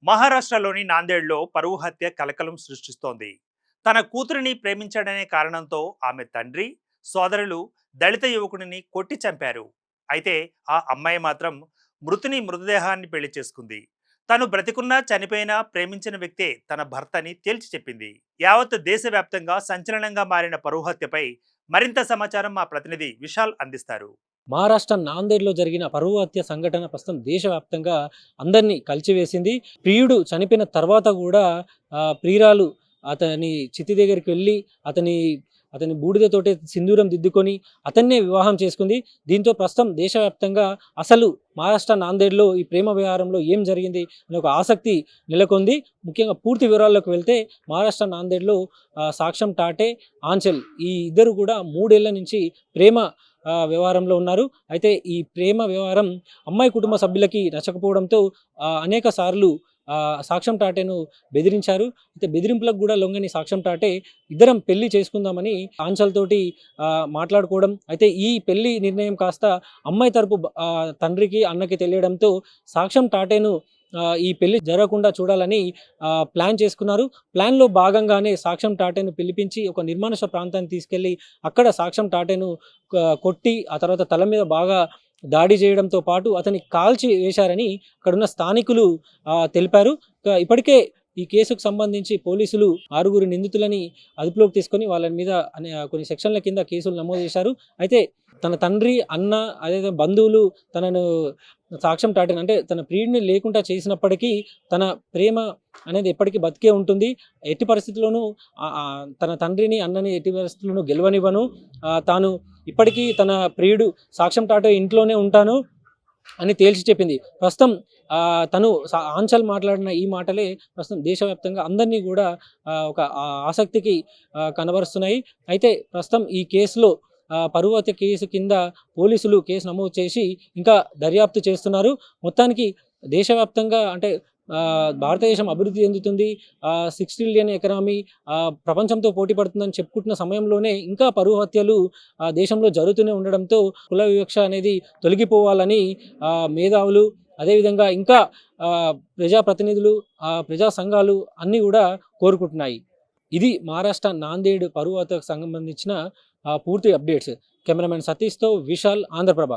మహారాష్ట్రలోని నాందేడ్లో పరువు హత్య కలకలం సృష్టిస్తోంది. తన కూతురిని ప్రేమించాడనే కారణంతో ఆమె తండ్రి, సోదరులు దళిత యువకుడిని కొట్టి చంపారు. అయితే ఆ అమ్మాయి మాత్రం మృతుని మృతదేహాన్ని పెళ్లి చేసుకుంది. తను బ్రతికున్నా చనిపోయినా ప్రేమించిన వ్యక్తే తన భర్తని తేల్చి చెప్పింది. యావత్ దేశవ్యాప్తంగా సంచలనంగా మారిన పరువు హత్యపై మరింత సమాచారం మా ప్రతినిధి విశాల్ అందిస్తారు. మహారాష్ట్ర నాందేడ్లో జరిగిన పరువు హత్య సంఘటన ప్రస్తుతం దేశవ్యాప్తంగా అందరినీ కలిచివేసింది. ప్రియుడు చనిపోయిన తర్వాత కూడా ప్రియురాలు అతని చితి దగ్గరికి వెళ్ళి అతని అతని బూడిదతోటే సింధూరం దిద్దుకొని అతన్నే వివాహం చేసుకుంది. దీంతో ప్రస్తుతం దేశవ్యాప్తంగా అసలు మహారాష్ట్ర నాందేడ్లో ఈ ప్రేమ వ్యవహారంలో ఏం జరిగింది అనే ఒక ఆసక్తి నెలకొంది. ముఖ్యంగా పూర్తి వివరాల్లోకి వెళ్తే మహారాష్ట్ర నాందేడ్లో సాక్ష్యం టాటే, ఆంచల్ ఈ ఇద్దరు కూడా 3 ఏళ్ల నుంచి ప్రేమ వ్యవహారంలో ఉన్నారు. అయితే ఈ ప్రేమ వ్యవహారం అమ్మాయి కుటుంబ సభ్యులకి నచ్చకపోవడంతో అనేక సార్లు సాక్ష్యం టాటేను బెదిరించారు. అయితే బెదిరింపులకు కూడా లొంగని సాక్ష్యం టాటే ఇద్దరం పెళ్లి చేసుకుందామని ఆంచల్ తోటి మాట్లాడుకోవడం. అయితే ఈ పెళ్లి నిర్ణయం కాస్త అమ్మాయి తరపు తండ్రికి అన్నకి తెలియడంతో సాక్ష్యం టాటేను ఈ పెళ్లి జరగకుండా చూడాలని ప్లాన్ చేసుకున్నారు. ప్లాన్లో భాగంగానే సాక్ష్యం టాటేను పిలిపించి ఒక నిర్మానుష ప్రాంతాన్ని తీసుకెళ్లి అక్కడ సాక్ష్యం టాటేను కొట్టి ఆ తర్వాత తల మీద బాగా దాడి చేయడంతో పాటు అతన్ని కాల్చి వేశారని అక్కడున్న స్థానికులు తెలిపారు. ఇప్పటికే ఈ కేసుకు సంబంధించి పోలీసులు 6 నిందితులని అదుపులోకి తీసుకొని వాళ్ళ మీద కొన్ని సెక్షన్ల కింద కేసులు నమోదు చేశారు. అయితే తన తండ్రి, అన్న, అదే బంధువులు తనను సాక్ష్యం టాటేను అంటే తన ప్రియుడిని లేకుండా చేసినప్పటికీ తన ప్రేమ అనేది ఎప్పటికీ బతికే ఉంటుంది. ఎట్టి పరిస్థితుల్లోనూ తన తండ్రిని, అన్నని ఎట్టి పరిస్థితుల్లోనూ గెలవనివ్వను, తాను ఇప్పటికీ తన ప్రియుడు సాక్ష్యం టాటే ఇంట్లోనే ఉంటాను అని తేల్చి చెప్పింది. ప్రస్తుతం తను ఆంచల్ మాట్లాడిన ఈ మాటలే ప్రస్తుతం దేశవ్యాప్తంగా అందరినీ కూడా ఒక ఆసక్తికి కనబరుస్తున్నాయి. అయితే ప్రస్తుతం ఈ కేసులో పరువు హత్య కేసు కింద పోలీసులు కేసు నమోదు చేసి ఇంకా దర్యాప్తు చేస్తున్నారు. మొత్తానికి దేశవ్యాప్తంగా అంటే భారతదేశం అభివృద్ధి చెందుతుంది, 6 ట్రిలియన్ ఎకనామీ ప్రపంచంతో పోటీ పడుతుందని చెప్పుకుంటున్న సమయంలోనే ఇంకా పరువు హత్యలు దేశంలో జరుగుతూనే ఉండడంతో కుల వివక్ష అనేది తొలగిపోవాలని మేధావులు, అదేవిధంగా ఇంకా ప్రజాప్రతినిధులు, ప్రజా సంఘాలు అన్నీ కూడా కోరుకుంటున్నాయి. ఇది మహారాష్ట్ర నాందేడ్ పరువు హత్యకు సంబంధించిన పూర్తి అప్డేట్స్. కెమెరామెన్ సతీష్తో విశాల్, ఆంధ్రప్రభ.